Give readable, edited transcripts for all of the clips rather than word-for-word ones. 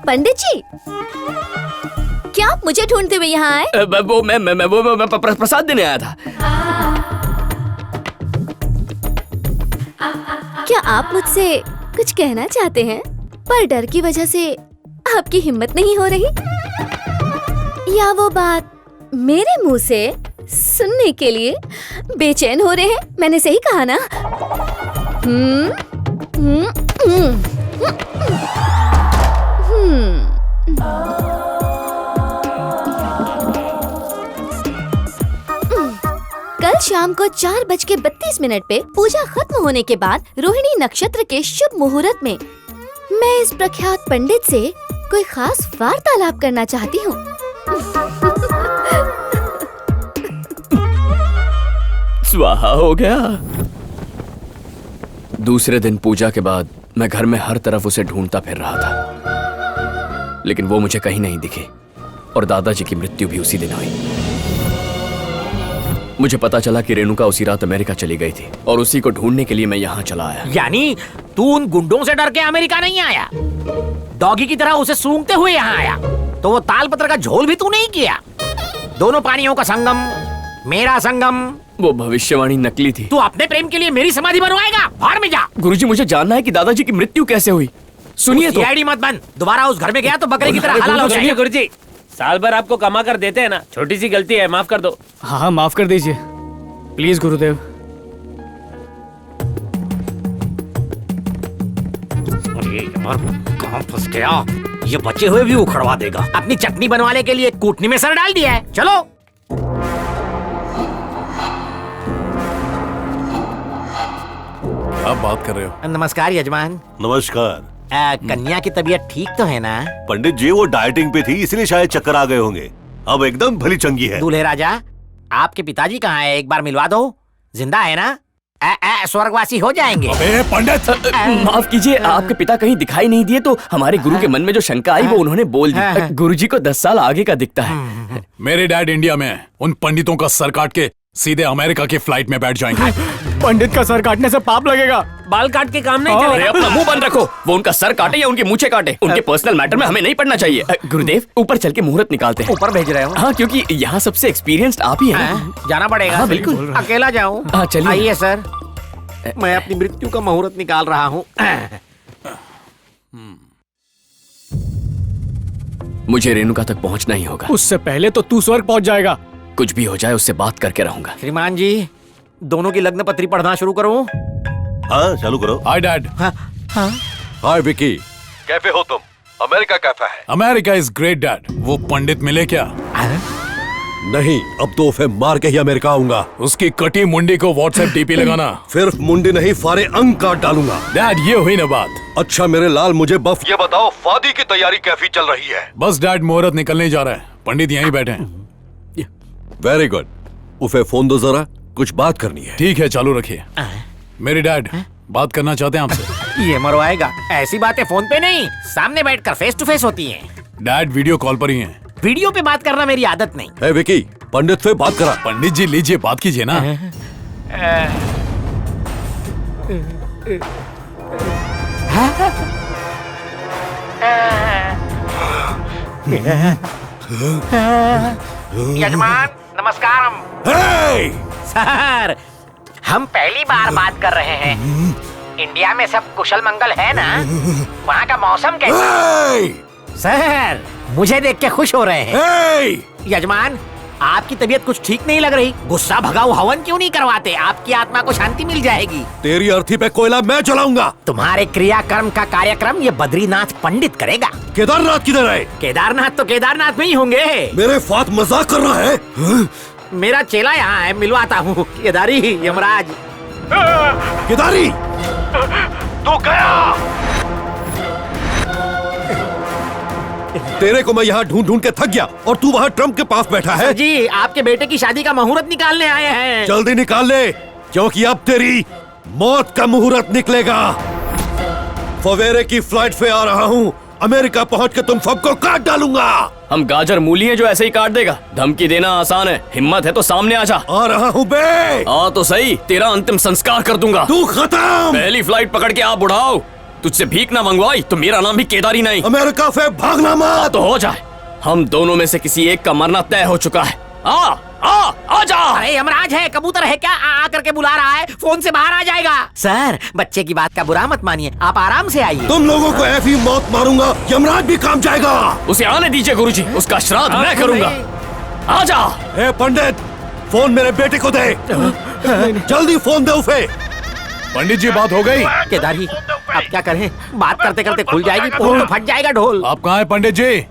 पंडित जी, क्या आप मुझे ढूंढते हुए यहाँ आए? वो मैं प्रसाद देने आया था। क्या आप मुझसे कुछ कहना चाहते हैं, पर डर की वजह से आपकी हिम्मत नहीं हो रही, या वो बात मेरे मुंह से सुनने के लिए बेचैन हो रहे हैं? मैंने सही कहा ना? कल शाम को 4:32 पे पूजा खत्म होने के बाद रोहिणी नक्षत्र के शुभ मुहूर्त में मैं इस प्रख्यात पंडित से कोई खास वार्तालाप करना चाहती हूँ। स्वाहा हो गया। दूसरे दिन पूजा के बाद मैं घर में हर तरफ उसे ढूंढता फिर रहा था, लेकिन वो मुझे कहीं नहीं दिखे और दादाजी की मृत्यु भी उसी दिन हुई। मुझे पता चला कि रेणुका उसी रात अमेरिका चली गई थी और उसी को ढूंढने के लिए मैं यहाँ चला आया। यानी तू उन गुंडों से डर के अमेरिका नहीं आया, डॉगी की तरह उसे सूंघते हुए यहाँ आया, तो वो तालपत्र का झोल भी तू नहीं किया। दोनों पानियों का संगम, मेरा संगम। वो भविष्यवाणी नकली थी। तू अपने प्रेम के लिए मेरी समाधि बनवाएगा? बाहर में जा। गुरुजी, मुझे जानना है कि दादाजी की मृत्यु कैसे हुई। सुनिए तो। मत बन। दोबारा उस घर में गया तो बकरे की तरह हलाल हो जाएगा। गुरुजी, साल भर आपको कमा कर देते हैं ना, छोटी सी गलती है, माफ कर दो। हाँ, माफ कर दीजिए प्लीज गुरुदेव। कहाँ फंस गया? ये बचे हुए भी उखड़वा देगा। अपनी चटनी बनवाने के लिए कूटनी में सर डाल दिया है। चलो। आप बात कर रहे हो? नमस्कार यजमान। नमस्कार। कन्या की तबीयत ठीक तो है ना? पंडित जी वो डाइटिंग पे थी, इसलिए शायद चक्कर आ गए होंगे। अब एकदम भली चंगी है। दूल्हे राजा, आपके पिताजी कहाँ है? एक बार मिलवा दो। जिंदा है ना? स्वर्गवासी हो जाएंगे। अबे पंडित, माफ कीजिए, आपके पिता कहीं दिखाई नहीं दिए, तो हमारे गुरु के मन में जो शंका आई वो उन्होंने बोल दी। गुरुजी को 10 साल आगे का दिखता है। मेरे डैड इंडिया में हैं। उन पंडितों का सर काट के सीधे अमेरिका की फ्लाइट में बैठ जाएंगे। पंडित का सर काटने से पाप लगेगा। बाल काट के काम नहीं अरे चलेगा। अपना मुंह बंद रखो। वो उनका सर काटे या उनकी मूछें काटे, उनके पर्सनल मैटर में हमें नहीं पड़ना चाहिए। गुरुदेव, ऊपर चल के मुहूर्त निकालते हैं। ऊपर भेज रहे हो? हाँ, क्योंकि यहाँ सबसे एक्सपीरियंस्ड आप ही हैं। जाना पड़ेगा। हाँ, बिल्कुल। अकेला जाऊँ? हाँ, चलिए। आइए सर, मैं अपनी मृत्यु का मुहूर्त निकाल रहा हूँ। मुझे रेणुका तक पहुँचना ही होगा। उससे पहले तो तू स्वर्ग पहुंच जाएगा। कुछ भी हो जाए उससे बात करके रहूंगा। श्रीमान जी, दोनों की लग्न पत्री पढ़ना शुरू करूं? हाँ, चालू करो। Hi dad. हाय विकी, कैफे हो तुम? अमेरिका कैफा है। America is great dad. वो पंडित मिले क्या? नहीं, अब तो उसे मार के ही अमेरिका आऊंगा। उसकी कटी मुंडी को व्हाट्सएप डीपी लगाना। सिर्फ मुंडी नहीं, सारे अंग काट डालूंगा। डैड, ये हुई ना बात। अच्छा मेरे लाल, मुझे बफ ये बताओ, शादी की तैयारी कैसी चल रही है? बस डैड, मुहूर्त निकलने जा रहा है, पंडित यहीं बैठे हैं। Very good. उसे फोन दो जरा, कुछ बात करनी है। ठीक है, चालू रखिए। मेरे डैड बात करना चाहते हैं आपसे। ये मरवाएगा। ऐसी बातें फोन पे नहीं, सामने बैठकर फेस टू फेस होती हैं। डैड वीडियो कॉल पर ही हैं। वीडियो पे बात करना मेरी आदत नहीं। ए विकी, पंडित से बात करा। पंडित जी लीजिए, बात कीजिए ना। यजमान नमस्कारम। सर, हम पहली बार बात कर रहे हैं। इंडिया में सब कुशल मंगल है ना? वहाँ का मौसम कैसा? सर, मुझे देख के खुश हो रहे हैं। यजमान, आपकी तबीयत कुछ ठीक नहीं लग रही। गुस्सा भगाओ हवन क्यों नहीं करवाते? आपकी आत्मा को शांति मिल जाएगी। तेरी अर्थी पे कोयला मैं जलाऊंगा। तुम्हारे क्रियाकर्म का कार्यक्रम ये बद्रीनाथ पंडित करेगा। केदारनाथ किधर है? केदारनाथ तो केदारनाथ में ही होंगे। मेरे साथ मजाक कर रहा है? मेरा चेला यहाँ है, मिलवाता हूँ। केदारी, यमराज। केदारी, तू गया? तेरे को मैं यहाँ ढूंढ ढूंढ के थक गया और तू वहाँ ट्रम्प के पास बैठा है। जी, आपके बेटे की शादी का मुहूर्त निकालने आए हैं। जल्दी निकाल ले, क्योंकि अब तेरी मौत का मुहूर्त निकलेगा। सवेरे की फ्लाइट से आ रहा हूँ अमेरिका पहुंच के तुम सबको काट डालूंगा। हम गाजर मूली हैं जो ऐसे ही काट देगा। धमकी देना आसान है, हिम्मत है तो सामने आ जा। आ रहा हूँ बे। आ तो सही, तेरा अंतिम संस्कार कर दूंगा। तू खत्म। पहली फ्लाइट पकड़ के आप बुढ़ाओ। तुझसे भीख ना मंगवाई तो मेरा नाम भी केदारी नहीं। अमेरिका से भागना मत। तो हो जाए, हम दोनों में से किसी एक का मरना तय हो चुका है। आ जा। अरे यमराज है, कबूतर है क्या? आ करके बुला रहा है, फोन से बाहर आ जाएगा। सर, बच्चे की बात का बुरा मत मानिए, आप आराम से आइए। तुम लोगों को ऐसी मौत मारूंगा, यमराज भी काम जाएगा। उसे आने दीजिए गुरुजी, उसका श्राद्ध मैं करूंगा। आ जा। ए पंडित, फोन मेरे बेटे को दे। जल्दी फोन दे उसे। पंडित जी बात हो गई। केदारी, अब क्या करें? बात करते करते खुल जाएगी, फोन तो फट जाएगा ढोल। आप कहाँ हैं पंडित जी?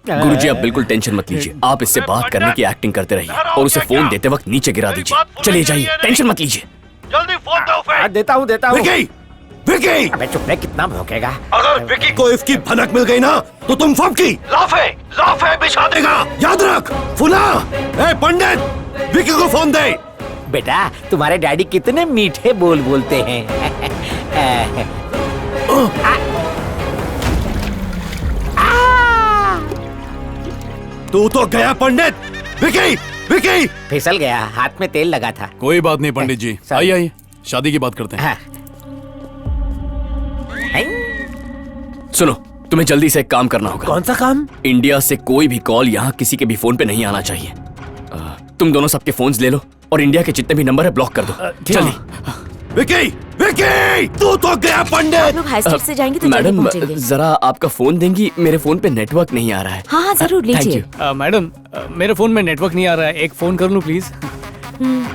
गुरुजी आप बिल्कुल टेंशन मत लीजिए, आप इससे बात करने की एक्टिंग करते रहिए और उसे फोन देते वक्त नीचे गिरा दीजिए। चलिए जाइए, टेंशन मत लीजिए। जल्दी फोन दे उसे। देता हूँ। विकी, विकी, अबे चुप रहे, कितना भौंकेगा। अगर विकी को इसकी भनक मिल गई ना तो तुम सबकी लाफे बिछा देगा। याद रख। फुला, ए पंडित, विकी को फोन दे। बेटा, तुम्हारे डैडी कितने मीठे बोल बोलते हैं। तू तो गया पंडित। विकी, विकी। फिसल गया, हाथ में तेल लगा था। कोई बात नहीं पंडित जी, आइए आइए, शादी की बात करते हैं। हाँ। सुनो, तुम्हें जल्दी से एक काम करना होगा। कौन सा काम? इंडिया से कोई भी कॉल यहाँ किसी के भी फोन पे नहीं आना चाहिए। तुम दोनों सबके फोन्स ले लो और इंडिया के जितने भी नंबर है ब्लॉक कर दो। जल्दी। विकी, विकी, तू तो गया पंडित। लोग हाई स्ट्रीट से जाएंगे तो जल्दी मैडम पहुंचेंगे। जरा आपका फोन देंगी, मेरे फोन पे नेटवर्क नहीं आ रहा है। हाँ हाँ जरूर थैंक लीजिए। यू। मैडम, मेरे फोन में नेटवर्क नहीं आ रहा है, एक फोन कर लूं please?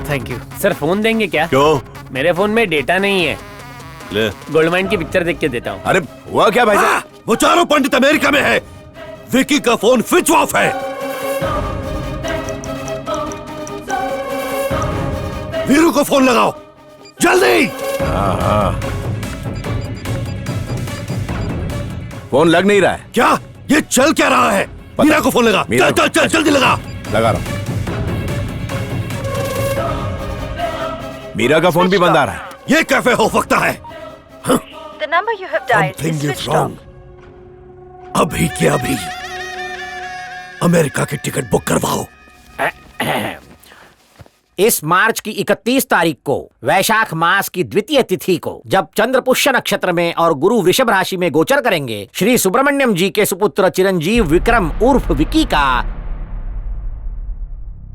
Thank you. Sir phone देंगे क्या? क्यों? मेरे फोन में डेटा नहीं है। ले। गोल्ड माइन की पिक्चर देख के देता हूँ। अरे हुआ क्या भाई? वो चारों पंडित अमेरिका में है। विकी का फोन स्विच ऑफ है। वीरू को फोन लगाओ जल्दी। फोन लग नहीं रहा है। क्या ये चल क्या रहा है? मीरा को फोन लगा। चल चल चल जल्दी लगा। लगा रहा हूं। मीरा का फोन भी बंद आ रहा है। ये कैफे हो सकता है? The number you have dialed is Something is switched wrong. off. अभी के अभी अमेरिका की टिकट बुक करवाओ। इस मार्च की 31 तारीख को वैशाख मास की द्वितीय तिथि को जब चंद्र पुष्य नक्षत्र में और गुरु वृषभ राशि में गोचर करेंगे, श्री सुब्रमण्यम जी के सुपुत्र चिरंजीव विक्रम उर्फ विकी का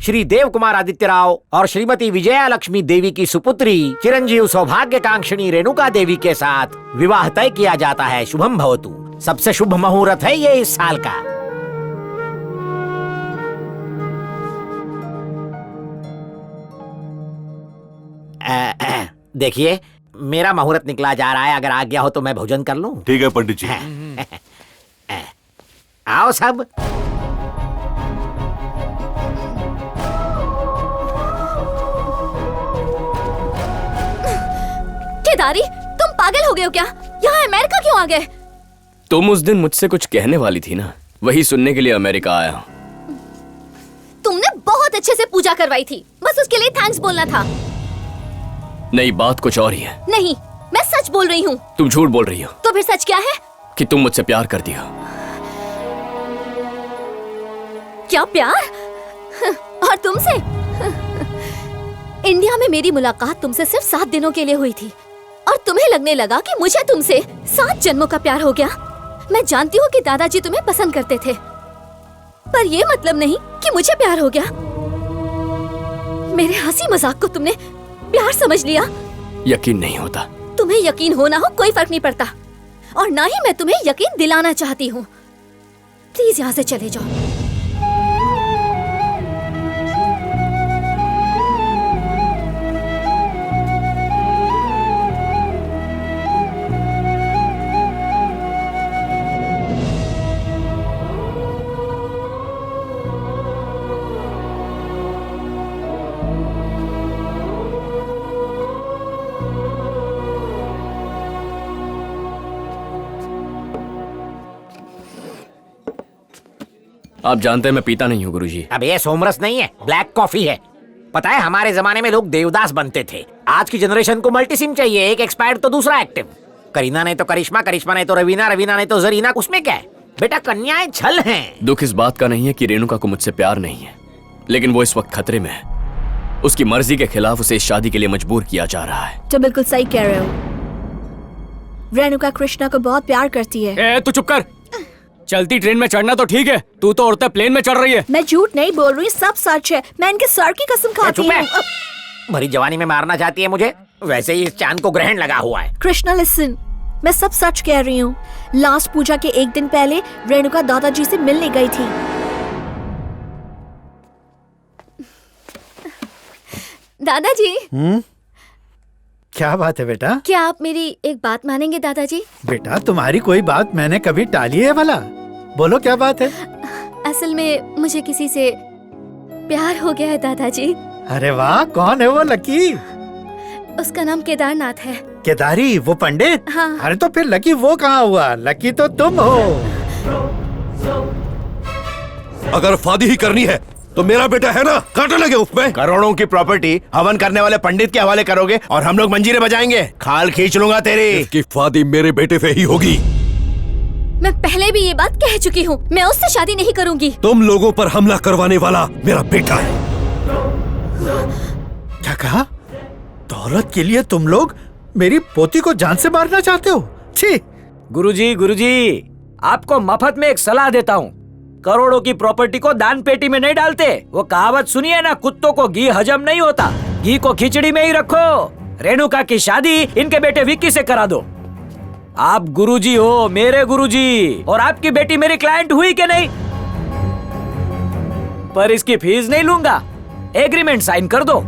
श्री देव कुमार आदित्य राव और श्रीमती विजया लक्ष्मी देवी की सुपुत्री चिरंजीव सौभाग्यकांक्षिणी रेणुका देवी के साथ विवाह तय किया जाता है। शुभम भवतु। सबसे शुभ मुहूर्त है ये इस साल का। देखिए, मेरा मुहूर्त निकला जा रहा है, अगर आज्ञा हो तो मैं भोजन कर लूं? ठीक है पंडित जी। आओ सब। केदारी, तुम पागल हो गए हो क्या? यहाँ अमेरिका क्यों आ गए? तुम उस दिन मुझसे कुछ कहने वाली थी ना, वही सुनने के लिए अमेरिका आया हूँ। तुमने बहुत अच्छे से पूजा करवाई थी, बस उसके लिए थैंक्स बोलना था। नहीं, बात कुछ और ही है। नहीं, मैं सच बोल रही हूँ। तुम झूठ बोल रही हो। तो फिर सच क्या है? कि तुम मुझसे प्यार करती हो। क्या प्यार? और तुमसे? इंडिया में मेरी मुलाकात तुमसे सिर्फ 7 दिनों के लिए हुई थी और तुम्हें लगने लगा कि मुझे तुमसे 7 जन्मों का प्यार हो गया। मैं जानती हूँ कि दादाजी तुम्हें पसंद करते थे, पर ये मतलब नहीं कि मुझे प्यार हो गया। मेरे हंसी मजाक को तुमने प्यार समझ लिया। यकीन नहीं होता। तुम्हें यकीन हो ना हो कोई फर्क नहीं पड़ता, और ना ही मैं तुम्हें यकीन दिलाना चाहती हूँ। प्लीज यहाँ से चले जाओ। आप जानते हैं मैं पीता नहीं हूँ गुरुजी। अब ये सोमरस नहीं है, ब्लैक कॉफी है। पता है, हमारे जमाने में लोग देवदास बनते थे। आज की जनरेशन को मल्टी सिम चाहिए, एक एक्सपायर्ड तो दूसरा एक्टिव। करीना नहीं तो करिश्मा, करिश्मा नहीं तो रवीना, रवीना नहीं तो जरीना, उसमें क्या है बेटा, कन्याएं छल हैं। दुख इस बात का नहीं है कि रेणुका को मुझसे प्यार नहीं है, लेकिन वो इस वक्त खतरे में है। उसकी मर्जी के खिलाफ उसे इस शादी के लिए मजबूर किया जा रहा है। तो बिल्कुल सही कह रहे हो। रेणुका कृष्णा को बहुत प्यार करती है। तू चुप कर। चलती ट्रेन में चढ़ना तो ठीक है, तू तो औरतें प्लेन में चढ़ रही है। मैं झूठ नहीं बोल रही, सब सच है। मैं इनके सर की कसम खाती चुप है। हूँ। भरी जवानी में मारना चाहती है मुझे, वैसे ही इस चांद को ग्रहण लगा हुआ है। कृष्णा लिसन, मैं सब सच कह रही हूँ। लास्ट पूजा के एक दिन पहले रेणुका दादाजी से मिलने गई थी। दादाजी, क्या बात है बेटा? क्या आप मेरी एक बात मानेंगे दादाजी? बेटा तुम्हारी कोई बात मैंने कभी टाली है भला? बोलो क्या बात है? असल में मुझे किसी से प्यार हो गया है दादाजी। अरे वाह, कौन है वो लकी? उसका नाम केदारनाथ है। केदारी, वो पंडित? हाँ। अरे तो फिर लकी वो कहाँ हुआ? लकी तो तुम हो। अगर फादी ही करनी है तो मेरा बेटा है ना, कांटे लगे उसमें। करोड़ों की प्रॉपर्टी हवन करने वाले पंडित के हवाले करोगे और हम लोग मंजीरे बजाएंगे। खाल खींच लूंगा तेरी। इसकी फादी मेरे बेटे से ही होगी। मैं पहले भी ये बात कह चुकी हूँ, मैं उससे शादी नहीं करूंगी। तुम लोगों पर हमला करवाने वाला मेरा बेटा है। क्या कहा? दौलत के लिए तुम लोग मेरी पोती को जान से मारना चाहते हो? छी! गुरुजी, आपको मफत में एक सलाह देता हूँ। करोड़ों की प्रॉपर्टी को दान पेटी में नहीं डालते। वो कहावत सुनिए ना, कुत्तों को घी हजम नहीं होता, घी को खिचड़ी में ही रखो। रेणुका की शादी इनके बेटे विक्की से करा दो। आप गुरुजी हो, मेरे गुरुजी, और आपकी बेटी मेरी क्लाइंट हुई कि नहीं? पर इसकी फीस नहीं लूंगा, एग्रीमेंट साइन कर दो।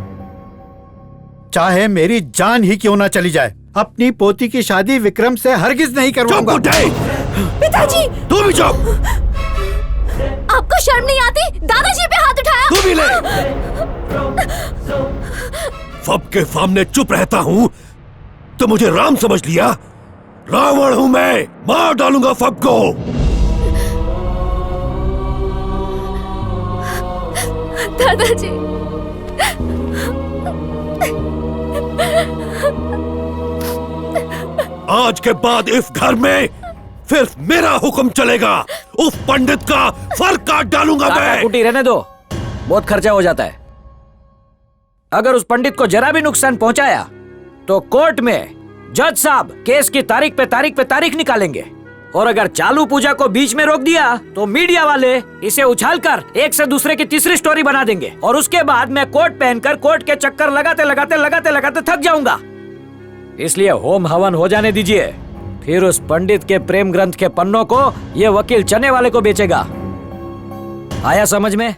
चाहे मेरी जान ही क्यों ना चली जाए, अपनी पोती की शादी विक्रम से हरगिज नहीं करूंगा। पिताजी, तू भी चुप। आपको शर्म नहीं आती? दादाजी पे हाथ उठाया। तू भी ले। सबके सामने चुप रहता हूँ तो मुझे राम समझ लिया? रावण हूँ मैं, मार डालूंगा सबको। दादाजी, आज के बाद इस घर में सिर्फ मेरा हुक्म चलेगा। उस पंडित का सर काट डालूंगा मैं। कुटी रहने दो, बहुत खर्चा हो जाता है। अगर उस पंडित को जरा भी नुकसान पहुंचाया तो कोर्ट में जज साहब केस की तारीख पे तारीख निकालेंगे। और अगर चालू पूजा को बीच में रोक दिया तो मीडिया वाले इसे उछालकर एक से दूसरे की तीसरी स्टोरी बना देंगे। और उसके बाद मैं कोट पहनकर कोर्ट के चक्कर लगाते थक जाऊंगा। इसलिए होम हवन हो जाने दीजिए, फिर उस पंडित के प्रेम ग्रंथ के पन्नों को ये वकील चने वाले को बेचेगा। आया समझ में?